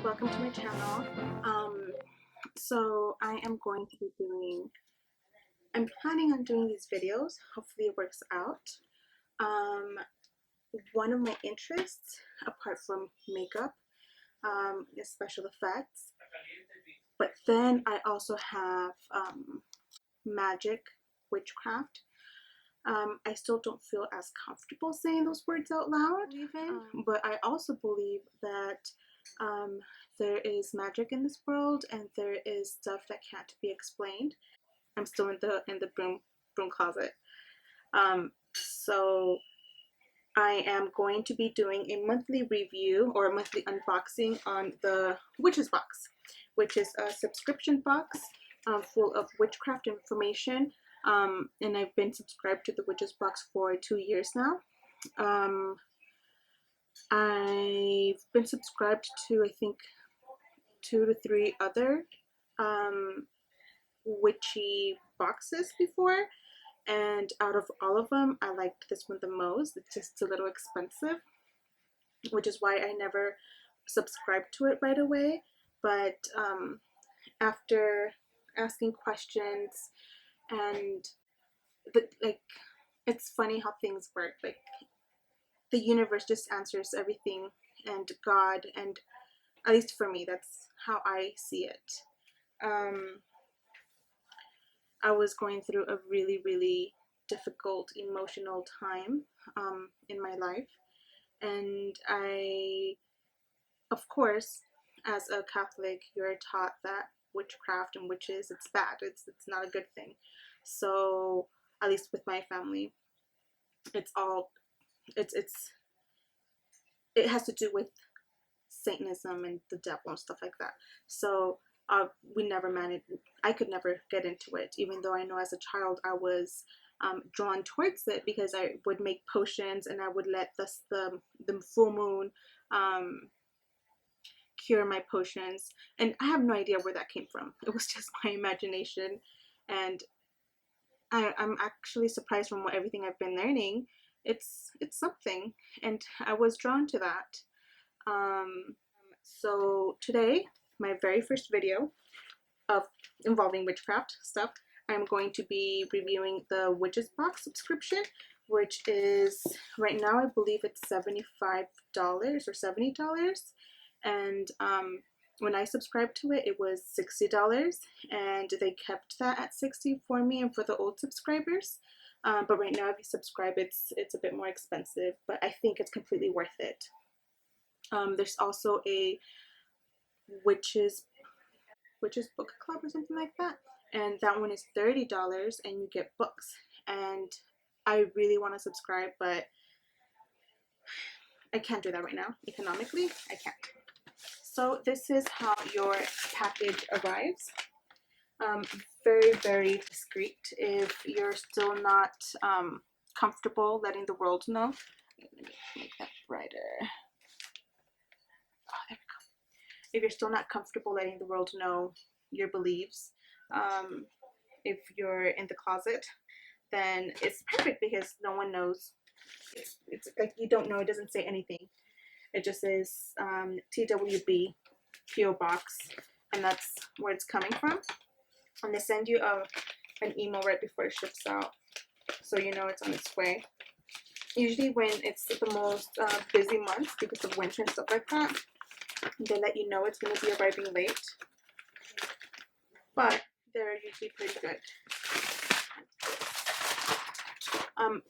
welcome to my channel. So I am going to be I'm planning on doing these videos. Hopefully it works out. One of my interests, apart from makeup, is special effects. But then I also have magic, witchcraft. I still don't feel as comfortable saying those words out loud, but I also believe that there is magic in this world, and there is stuff that can't be explained. I'm still in the broom closet. So I am going to be doing a monthly review or a monthly unboxing on the Witches Box, which is a subscription box full of witchcraft information. And I've been subscribed to the Witches Box for 2 years now. I've been subscribed to, I think, 2 to 3 other witchy boxes before, and out of all of them I liked this one the most. It's just a little expensive, which is why I never subscribed to it right away, but after asking questions and it's funny how things work. Like, the universe just answers everything, and God, and at least for me, that's how I see it. I was going through a really difficult emotional time in my life, and of course, as a Catholic, you're taught that witchcraft and witches, it's bad. It's not a good thing. So at least with my family, it's all it has to do with Satanism and the devil and stuff like that. So we never managed. I could never get into it, even though I know as a child I was drawn towards it, because I would make potions and I would let the full moon cure my potions, and I have no idea where that came from. It was just my imagination, and I'm actually surprised from everything I've been learning. It's something, and I was drawn to that. So today, my very first video of involving witchcraft stuff, I'm going to be reviewing the Witches Box subscription, which is, right now I believe it's $75 or $70, and when I subscribed to it, it was $60, and they kept that at $60 for me and for the old subscribers. But right now, if you subscribe, it's a bit more expensive, but I think it's completely worth it. There's also a witches book club or something like that, and that one is $30, and you get books. And I really want to subscribe, but I can't do that right now. Economically, I can't. So this is how your package arrives. Very discreet. If you're still not comfortable letting the world know, let me make that brighter. Oh, there we go. If you're still not comfortable letting the world know your beliefs, if you're in the closet, then it's perfect, because no one knows. It's like you don't know. It doesn't say anything. It just says TWB PO Box, and that's where it's coming from. And they send you an email right before it ships out, so you know it's on its way. Usually when it's the most busy months because of winter and stuff like that, they let you know it's going to be arriving late, but they're usually pretty good.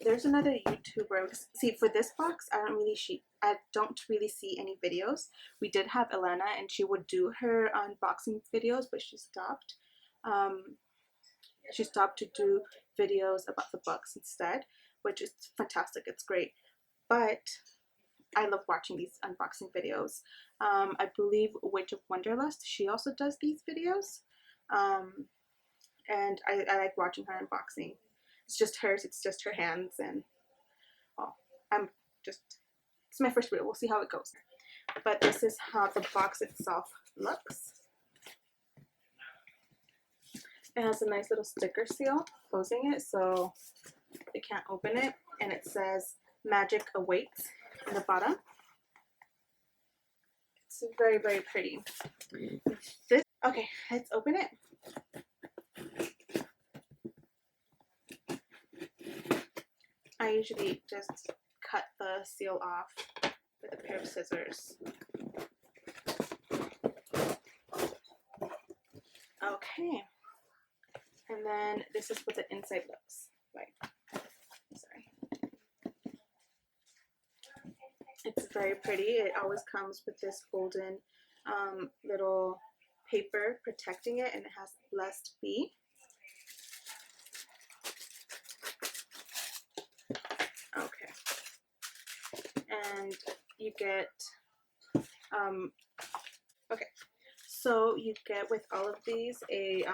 There's another YouTuber. See, for this box, I don't really see any videos. We did have Elena, and she would do her unboxing videos, but she stopped. She stopped to do videos about the books instead, which is fantastic. It's great. But I love watching these unboxing videos. I believe Witch of Wonderlust, she also does these videos. And I like watching her unboxing. It's just hers, it's just her hands, and well, it's my first video. We'll see how it goes. But this is how the box itself looks. It has a nice little sticker seal closing it, so you can't open it, and it says "Magic Awaits" in the bottom. It's very, very pretty. This, okay, let's open it. I usually just cut the seal off with a pair of scissors. Okay, and then this is what the inside looks like. Sorry. It's very pretty. It always comes with this golden little paper protecting it, and it has Blessed Bee. Okay, and you get okay, so you get with all of these a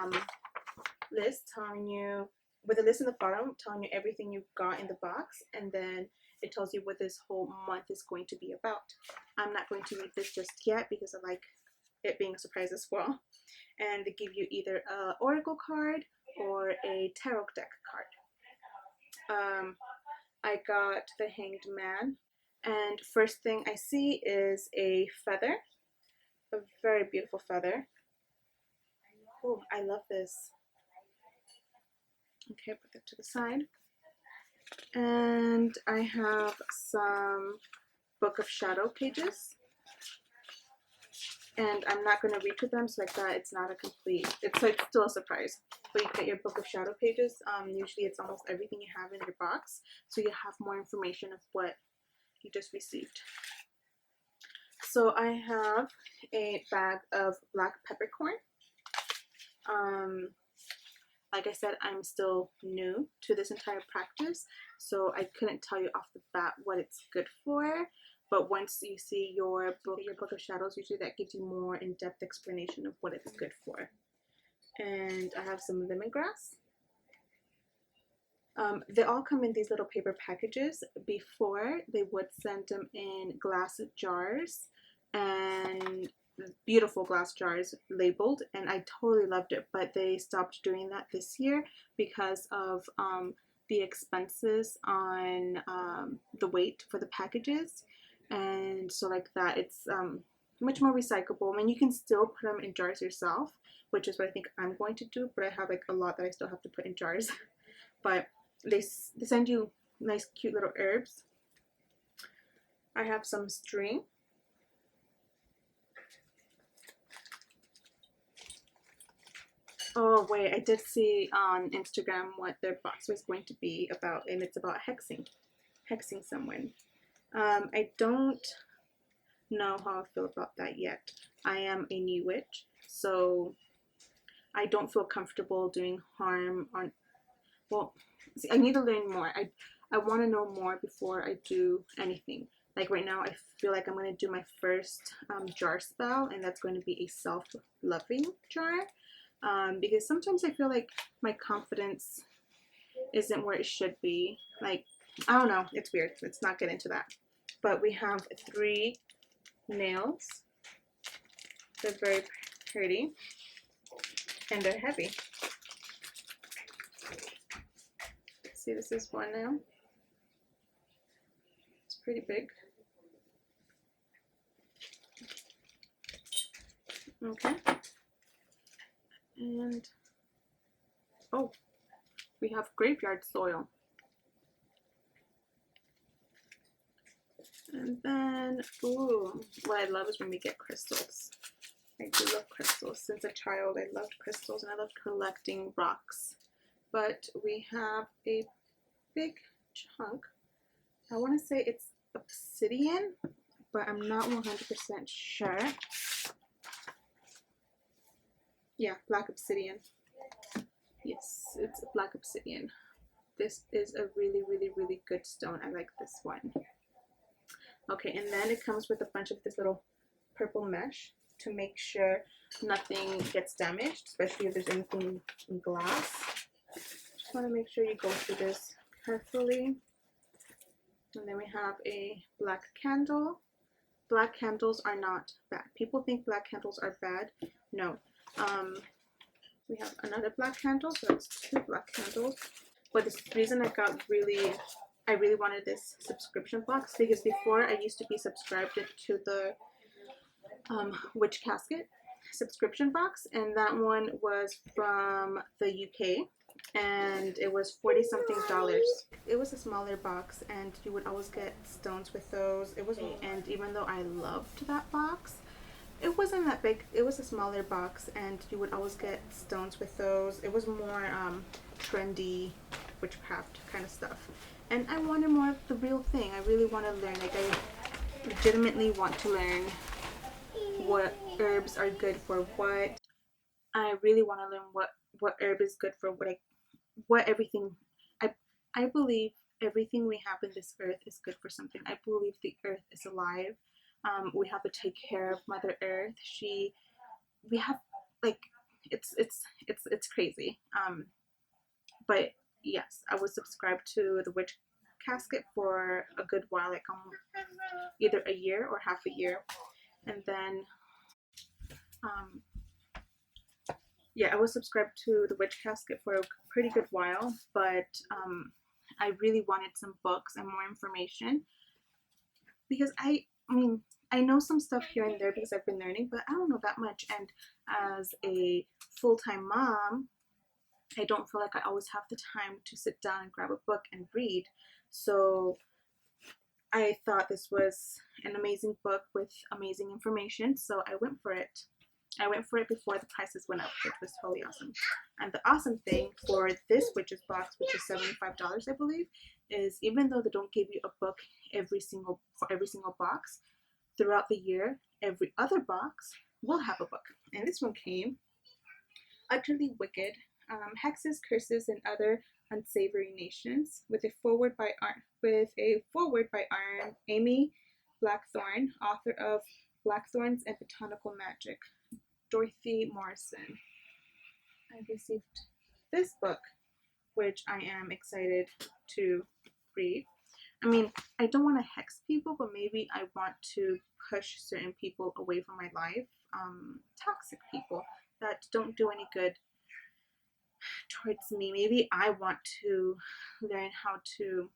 list telling you, with a list in the bottom telling you everything you got in the box, and then it tells you what this whole month is going to be about. I'm not going to read this just yet because I like it being a surprise as well. And they give you either a oracle card or a tarot deck card. I got the Hanged Man, and first thing I see is a feather, a very beautiful feather. Oh, I love this. Okay, put that to the side. And I have some Book of Shadow pages. And I'm not going to read through them, so like that it's not a complete, it's like still a surprise. But you get your Book of Shadow pages. Usually it's almost everything you have in your box, so you have more information of what you just received. So I have a bag of black peppercorn. Like I said, I'm still new to this entire practice, so I couldn't tell you off the bat what it's good for. But once you see your Book of Shadows, usually that gives you more in-depth explanation of what it's good for. And I have some lemongrass. They all come in these little paper packages. Before, they would send them in glass jars, and beautiful glass jars labeled, and I totally loved it, but they stopped doing that this year because of the expenses on the weight for the packages. And so like that, it's much more recyclable. I mean, you can still put them in jars yourself, which is what I think I'm going to do, but I have like a lot that I still have to put in jars. But they send you nice cute little herbs. I have some string. Oh wait, I did see on Instagram what their box was going to be about, and it's about hexing someone. I don't know how I feel about that yet. I am a new witch, so I don't feel comfortable doing harm on, well, see, I need to learn more. I want to know more before I do anything. Like right now, I feel like I'm going to do my first jar spell, and that's going to be a self-loving jar. Because sometimes I feel like my confidence isn't where it should be. Like, I don't know, it's weird. Let's not get into that. But we have 3 nails. They're very pretty, and they're heavy. See, this is one nail. It's pretty big. Okay. And, oh, we have graveyard soil. And then, ooh, what I love is when we get crystals. I do love crystals. Since a child, I loved crystals, and I loved collecting rocks. But we have a big chunk. I want to say it's obsidian, but I'm not 100% sure. Yeah, black obsidian. Yes, it's black obsidian. This is a really, really, really good stone. I like this one. Okay, and then it comes with a bunch of this little purple mesh to make sure nothing gets damaged, especially if there's anything in glass. Just want to make sure you go through this carefully. And then we have a black candle. Black candles are not bad. People think black candles are bad. No. We have another black candle, so that's 2 black candles. But the reason I really wanted this subscription box, because before I used to be subscribed to the witch casket subscription box, and that one was from the UK, and it was 40 something dollars. It was a smaller box, and you would always get stones with those. It was, and even though I loved that box, it wasn't that big. It was a smaller box, and you would always get stones with those. It was more trendy witchcraft kind of stuff, and I wanted more of the real thing. I really want to learn. Like, I legitimately want to learn what herbs are good for what. I really want to learn what herb is good for what everything. I believe everything we have in this earth is good for something. I believe the earth is alive. We have to take care of Mother Earth. We have, like, it's crazy. But yes, I was subscribed to the witch casket for a good while, like either a year or half a year, and then yeah, I was subscribed to the witch casket for a pretty good while, but I really wanted some books and more information, because I mean, I know some stuff here and there because I've been learning, but I don't know that much. And as a full-time mom, I don't feel like I always have the time to sit down and grab a book and read. So I thought this was an amazing book with amazing information, so I went for it. I went for it before the prices went up, which was totally awesome. And the awesome thing for this witch's box, which is $75, I believe, is even though they don't give you a book for every single box, throughout the year, every other box will have a book. And this one came Utterly Wicked, Hexes, Curses, and Other Unsavory Nations, with a foreword by Amy Blackthorne, author of Blackthorns and Botanical Magic, Dorothy Morrison. I received this book, which I am excited to read. I mean, I don't want to hex people, but maybe I want to push certain people away from my life. Toxic people that don't do any good towards me. Maybe I want to learn how to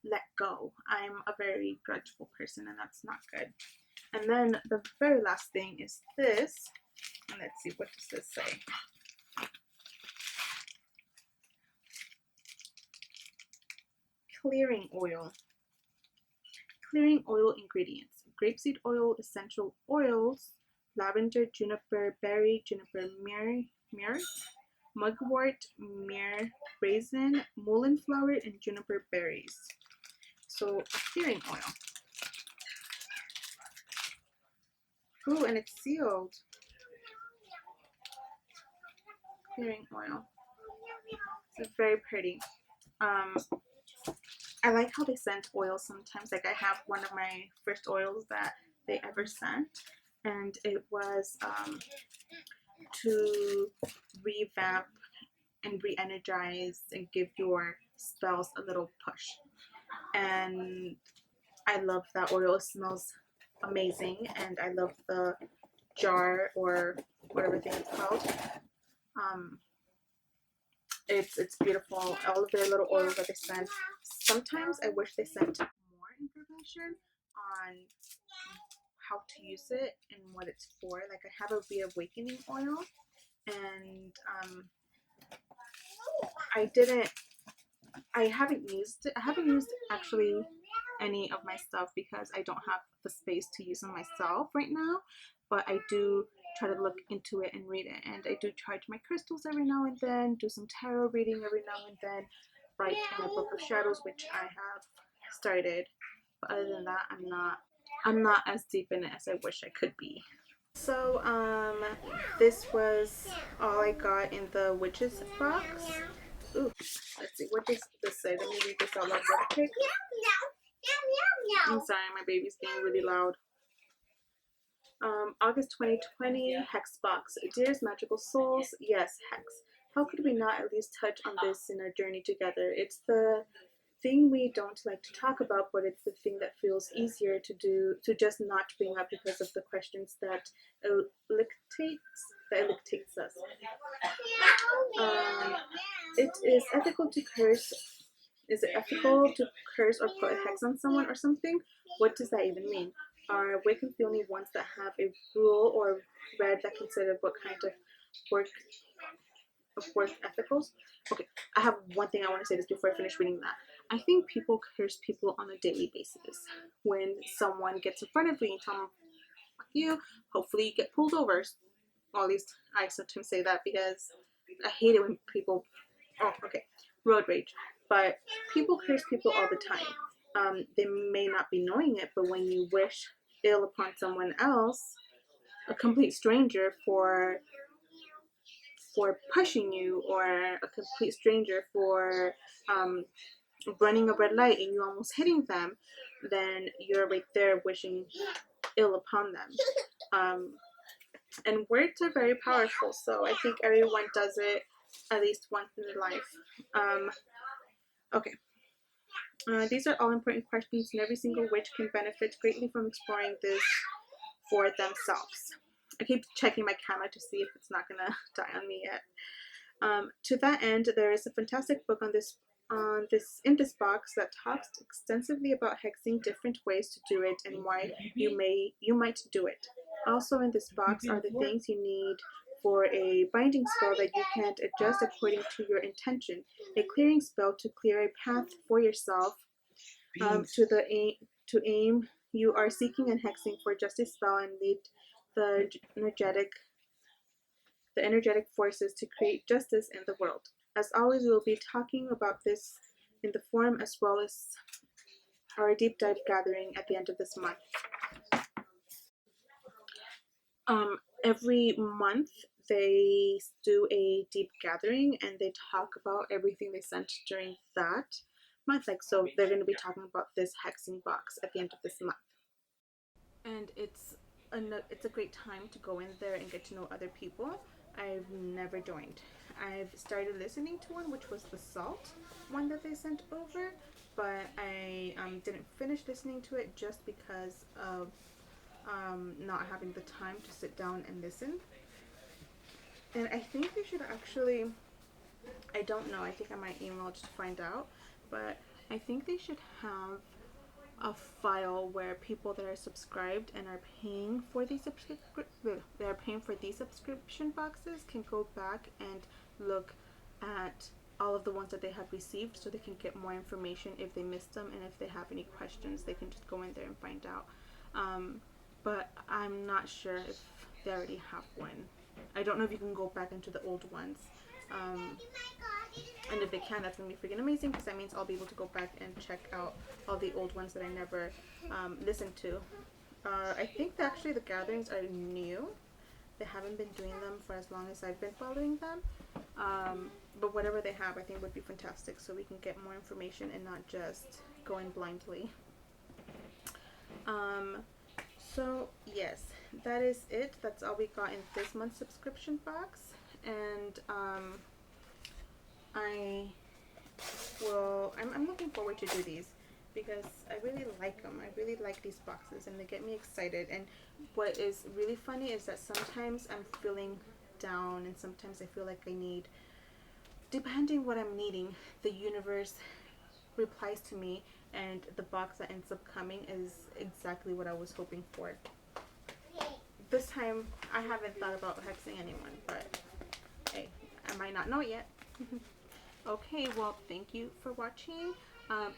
let go. I'm a very grudgeful person, and that's not good. And then the very last thing is this. And let's see, what does this say? Clearing oil. Clearing oil ingredients: grapeseed oil, essential oils, lavender, juniper berry, juniper myrrh, mugwort, myrrh, raisin, mullein flower, and juniper berries. So, clearing oil. Ooh, and it's sealed. Clearing oil. It's very pretty. I like how they send oil sometimes. Like, I have one of my first oils that they ever sent, and it was to revamp and re-energize and give your spells a little push. And I love that oil. It smells amazing, and I love the jar or whatever thing it's called. It's beautiful. All of their little oils that they send. Sometimes I wish they sent more information on how to use it and what it's for. Like, I have a reawakening oil, and I haven't used it. I haven't used actually any of my stuff because I don't have the space to use them myself right now, but I do try to look into it and read it, and I do charge my crystals every now and then, do some tarot reading every now and then, write in a book of shadows, which I have started, but other than that, I'm not as deep in it as I wish I could be. So this was all I got in the witches box. Ooh, let's see, what does this say? Let me read this out loud real quick. I'm sorry, my baby's getting really loud. August 2020, Hex Box. Dearest Magical Souls, yes, Hex. How could we not at least touch on this in our journey together? It's the thing we don't like to talk about, but it's the thing that feels easier to do, to just not bring up because of the questions that elictates us. It is ethical to curse. Is it ethical to curse or put a hex on someone or something? What does that even mean? are Wiccans the only ones that have a rule or read that consider what kind of work ethicals? Okay, I have one thing I want to say this before I finish reading that. I think people curse people on a daily basis. When someone gets in front of you and tell them, fuck you, hopefully you get pulled over. Well, at least I sometimes say that because I hate it when people, oh, okay, road rage. But people curse people all the time. They may not be knowing it, but when you wish ill upon someone else, a complete stranger, for pushing you, or a complete stranger for running a red light and you almost hitting them, then you're right there wishing ill upon them. And words are very powerful, so I think everyone does it at least once in their life. Okay. These are all important questions, and every single witch can benefit greatly from exploring this for themselves. I keep checking my camera to see if it's not gonna die on me yet. To that end, there is a fantastic book on this in this box that talks extensively about hexing, different ways to do it, and why you might do it. Also in this box are the things you need for a binding spell that you can't adjust according to your intention, a clearing spell to clear a path for yourself to aim you are seeking and hexing for justice spell and lead the energetic forces to create justice in the world. As always, we will be talking about this in the forum as well as our deep dive gathering at the end of this month. Every month they do a deep gathering and they talk about everything they sent during that month. Like, so they're going to be talking about this hexing box at the end of this month. And it's a great time to go in there and get to know other people. I've never joined. I've started listening to one, which was the salt one that they sent over, but I didn't finish listening to it just because of not having the time to sit down and listen. And I think they should actually, I don't know, I think I might email just to find out, but I think they should have a file where people that are subscribed and are paying for these subscription boxes can go back and look at all of the ones that they have received, so they can get more information if they missed them, and if they have any questions they can just go in there and find out. But I'm not sure if they already have one. I don't know if you can go back into the old ones. And if they can, that's going to be freaking amazing, because that means I'll be able to go back and check out all the old ones that I never listened to. I think that actually the gatherings are new. They haven't been doing them for as long as I've been following them. But whatever they have, I think would be fantastic, so we can get more information and not just go in blindly. So yes, that is it. That's all we got in this month's subscription box. And I'm looking forward to do these because I really like them. I really like these boxes and they get me excited. And what is really funny is that sometimes I'm feeling down and sometimes I feel like I need, depending what I'm needing, the universe replies to me and the box that ends up coming is exactly what I was hoping for. This time I haven't thought about hexing anyone, but hey, I might not know it yet. Okay, well, thank you for watching.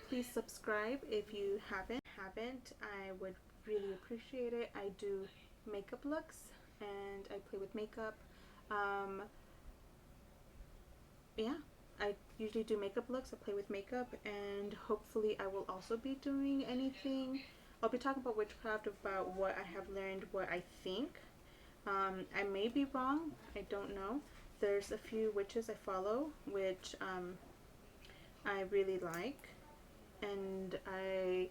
Please subscribe if you haven't. I would really appreciate it. I do makeup looks and I play with makeup. Yeah, I usually do makeup looks. I play with makeup, and hopefully I will also be doing anything. I'll be talking about witchcraft, about what I have learned, what I think. I may be wrong. I don't know. There's a few witches I follow, which I really like, and I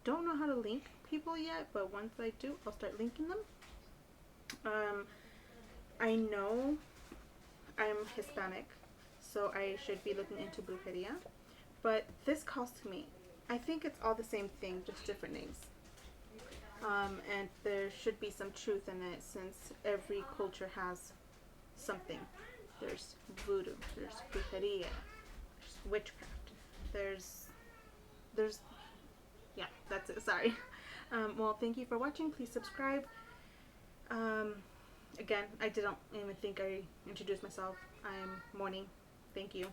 don't know how to link people yet, but once I do, I'll start linking them. I know I'm Hispanic, so I should be looking into brujeria, but this cost me. I think it's all the same thing, just different names. And there should be some truth in it, since every culture has something. There's voodoo, there's brujeria, there's witchcraft, there's yeah, that's it, sorry. Well, thank you for watching. Please subscribe. Again, I didn't even think I introduced myself. I'm Morning. Thank you.